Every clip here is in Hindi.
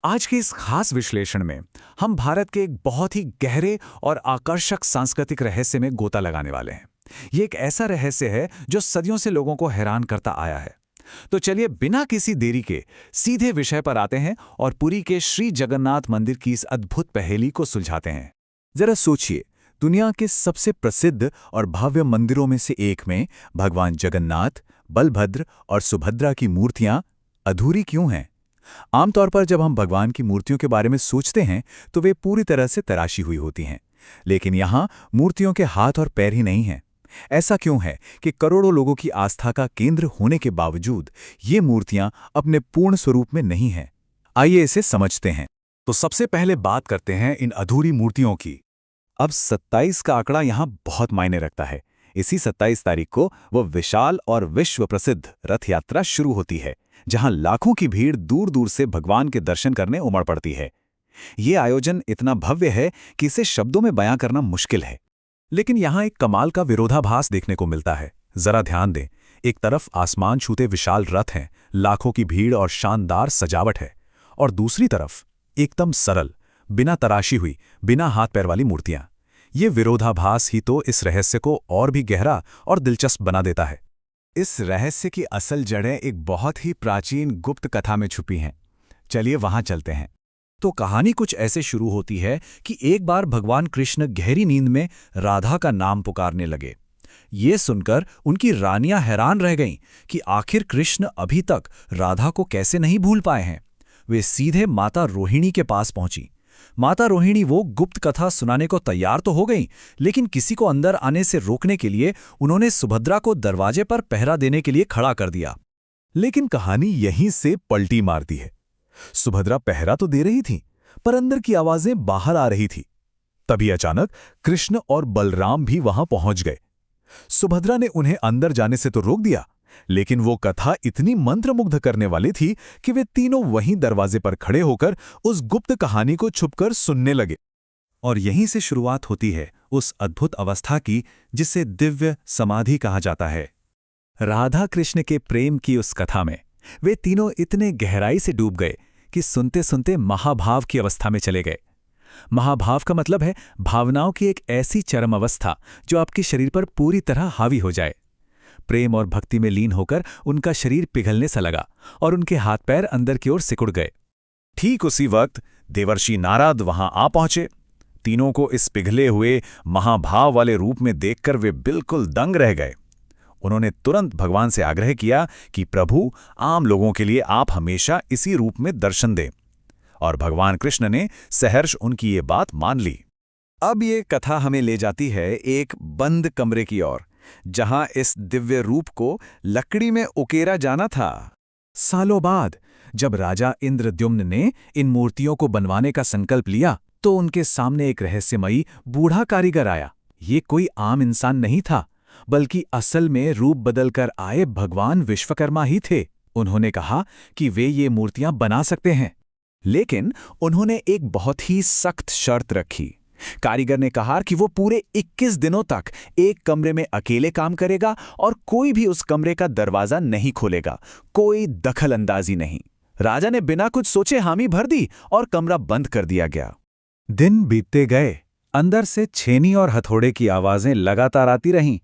आज के इस खास विश्लेषण में हम भारत के एक बहुत ही गहरे और आकर्षक सांस्कृतिक रहस्य में गोता लगाने वाले हैं। ये एक ऐसा रहस्य है जो सदियों से लोगों को हैरान करता आया है। तो चलिए बिना किसी देरी के सीधे विषय पर आते हैं और पुरी के श्री जगन्नाथ मंदिर की इस अद्भुत पहेली को सुलझाते हैं। जरा सोचिए, दुनिया के सबसे प्रसिद्ध और भव्य मंदिरों में से एक में भगवान जगन्नाथ, बलभद्र और सुभद्रा की मूर्तियां अधूरी क्यों हैं? आमतौर पर जब हम भगवान की मूर्तियों के बारे में सोचते हैं तो वे पूरी तरह से तराशी हुई होती हैं। लेकिन यहाँ मूर्तियों के हाथ और पैर ही नहीं हैं। ऐसा क्यों है कि करोड़ों लोगों की आस्था का केंद्र होने के बावजूद ये मूर्तियां अपने पूर्ण स्वरूप में नहीं हैं? आइए इसे समझते हैं। तो सबसे पहले बात करते हैं इन अधूरी मूर्तियों की। अब 27 का आंकड़ा यहाँ बहुत मायने रखता है। इसी 27 तारीख को वो विशाल और विश्व प्रसिद्ध रथ यात्रा शुरू होती है, जहां लाखों की भीड़ दूर दूर से भगवान के दर्शन करने उमड़ पड़ती है। ये आयोजन इतना भव्य है कि इसे शब्दों में बयां करना मुश्किल है। लेकिन यहाँ एक कमाल का विरोधाभास देखने को मिलता है। जरा ध्यान दें, एक तरफ आसमान छूते विशाल रथ हैं, लाखों की भीड़ और शानदार सजावट है, और दूसरी तरफ एकदम सरल, बिना तराशी हुई, बिना हाथ पैर वाली मूर्तियां। ये विरोधाभास ही तो इस रहस्य को और भी गहरा और दिलचस्प बना देता है। इस रहस्य की असल जड़ें एक बहुत ही प्राचीन गुप्त कथा में छुपी हैं। चलिए वहां चलते हैं। तो कहानी कुछ ऐसे शुरू होती है कि एक बार भगवान कृष्ण गहरी नींद में राधा का नाम पुकारने लगे। ये सुनकर उनकी रानियां हैरान रह गईं कि आखिर कृष्ण अभी तक राधा को कैसे नहीं भूल पाए हैं। वे सीधे माता रोहिणी के पास पहुंची। माता रोहिणी वो गुप्त कथा सुनाने को तैयार तो हो गईं, लेकिन किसी को अंदर आने से रोकने के लिए उन्होंने सुभद्रा को दरवाजे पर पहरा देने के लिए खड़ा कर दिया। लेकिन कहानी यहीं से पलटी मारती है। सुभद्रा पहरा तो दे रही थी, पर अंदर की आवाजें बाहर आ रही थी। तभी अचानक कृष्ण और बलराम भी वहां पहुंच गए। सुभद्रा ने उन्हें अंदर जाने से तो रोक दिया, लेकिन वो कथा इतनी मंत्रमुग्ध करने वाली थी कि वे तीनों वहीं दरवाजे पर खड़े होकर उस गुप्त कहानी को छुपकर सुनने लगे। और यहीं से शुरुआत होती है उस अद्भुत अवस्था की जिसे दिव्य समाधि कहा जाता है। राधा कृष्ण के प्रेम की उस कथा में वे तीनों इतने गहराई से डूब गए कि सुनते सुनते महाभाव की अवस्था में चले गए। महाभाव का मतलब है भावनाओं की एक ऐसी चरम अवस्था जो आपके शरीर पर पूरी तरह हावी हो जाए। प्रेम और भक्ति में लीन होकर उनका शरीर पिघलने सा लगा और उनके हाथ पैर अंदर की ओर सिकुड़ गए। ठीक उसी वक्त देवर्षि नारद वहां आ पहुंचे। तीनों को इस पिघले हुए महाभाव वाले रूप में देखकर वे बिल्कुल दंग रह गए। उन्होंने तुरंत भगवान से आग्रह किया कि प्रभु, आम लोगों के लिए आप हमेशा इसी रूप में दर्शन दें। और भगवान कृष्ण ने सहर्ष उनकी ये बात मान ली। अब ये कथा हमें ले जाती है एक बंद कमरे की ओर, जहां इस दिव्य रूप को लकड़ी में उकेरा जाना था। सालों बाद जब राजा इंद्रद्युम्न ने इन मूर्तियों को बनवाने का संकल्प लिया, तो उनके सामने एक रहस्यमयी बूढ़ा कारीगर आया। ये कोई आम इंसान नहीं था, बल्कि असल में रूप बदलकर आए भगवान विश्वकर्मा ही थे। उन्होंने कहा कि वे ये मूर्तियां बना सकते हैं, लेकिन उन्होंने एक बहुत ही सख्त शर्त रखी। कारीगर ने कहा कि वो पूरे 21 दिनों तक एक कमरे में अकेले काम करेगा और कोई भी उस कमरे का दरवाजा नहीं खोलेगा, कोई दखल अंदाजी नहीं। राजा ने बिना कुछ सोचे हामी भर दी और कमरा बंद कर दिया गया। दिन बीतते गए, अंदर से छेनी और हथौड़े की आवाजें लगातार आती रहीं।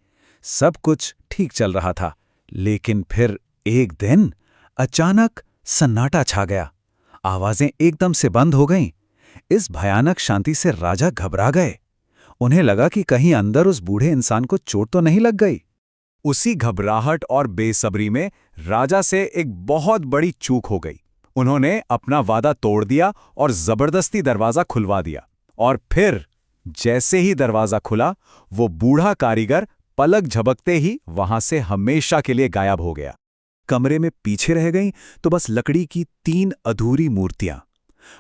सब कुछ ठीक चल रहा था, लेकिन फिर एक दिन अचानक सन्नाटा छा गया। आवाजें एकदम से बंद हो गईं। इस भयानक शांति से राजा घबरा गए। उन्हें लगा कि कहीं अंदर उस बूढ़े इंसान को चोट तो नहीं लग गई। उसी घबराहट और बेसब्री में राजा से एक बहुत बड़ी चूक हो गई। उन्होंने अपना वादा तोड़ दिया और जबरदस्ती दरवाजा खुलवा दिया। और फिर जैसे ही दरवाजा खुला, वो बूढ़ा कारीगर पलक झपकते ही वहां से हमेशा के लिए गायब हो गया। कमरे में पीछे रह गईं तो बस लकड़ी की 3 अधूरी मूर्तियां।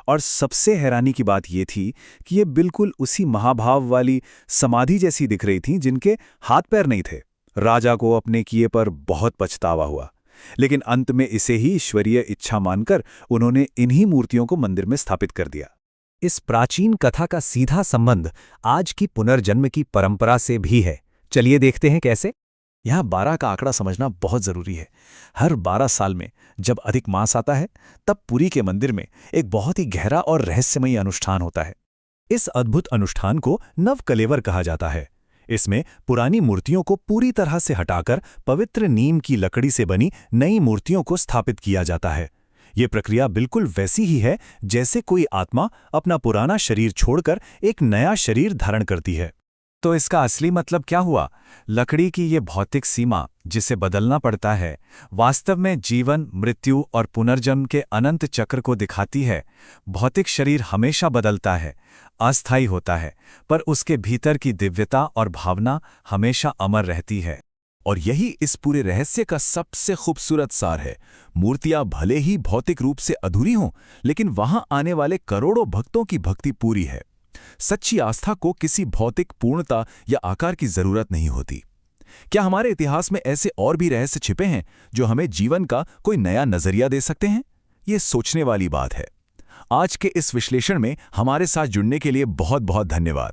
और सबसे हैरानी की बात यह थी कि ये बिल्कुल उसी महाभाव वाली समाधि जैसी दिख रही थीं जिनके हाथ पैर नहीं थे। राजा को अपने किए पर बहुत पछतावा हुआ, लेकिन अंत में इसे ही ईश्वरीय इच्छा मानकर उन्होंने इन्हीं मूर्तियों को मंदिर में स्थापित कर दिया। इस प्राचीन कथा का सीधा संबंध आज की पुनर्जन्म की परंपरा से भी है। चलिए देखते हैं कैसे। यहाँ 12 का आंकड़ा समझना बहुत जरूरी है। हर 12 साल में जब अधिक मास आता है, तब पुरी के मंदिर में एक बहुत ही गहरा और रहस्यमयी अनुष्ठान होता है। इस अद्भुत अनुष्ठान को नवकलेवर कहा जाता है। इसमें पुरानी मूर्तियों को पूरी तरह से हटाकर पवित्र नीम की लकड़ी से बनी नई मूर्तियों को स्थापित किया जाता है। ये प्रक्रिया बिल्कुल वैसी ही है जैसे कोई आत्मा अपना पुराना शरीर छोड़कर एक नया शरीर धारण करती है। तो इसका असली मतलब क्या हुआ? लकड़ी की ये भौतिक सीमा, जिसे बदलना पड़ता है, वास्तव में जीवन, मृत्यु और पुनर्जन्म के अनंत चक्र को दिखाती है। भौतिक शरीर हमेशा बदलता है, अस्थायी होता है, पर उसके भीतर की दिव्यता और भावना हमेशा अमर रहती है। और यही इस पूरे रहस्य का सबसे खूबसूरत सार है। मूर्तियां भले ही भौतिक रूप से अधूरी हों, लेकिन वहां आने वाले करोड़ों भक्तों की भक्ति पूरी है। सच्ची आस्था को किसी भौतिक पूर्णता या आकार की जरूरत नहीं होती। क्या हमारे इतिहास में ऐसे और भी रहस्य छिपे हैं जो हमें जीवन का कोई नया नजरिया दे सकते हैं? ये सोचने वाली बात है। आज के इस विश्लेषण में हमारे साथ जुड़ने के लिए बहुत बहुत धन्यवाद।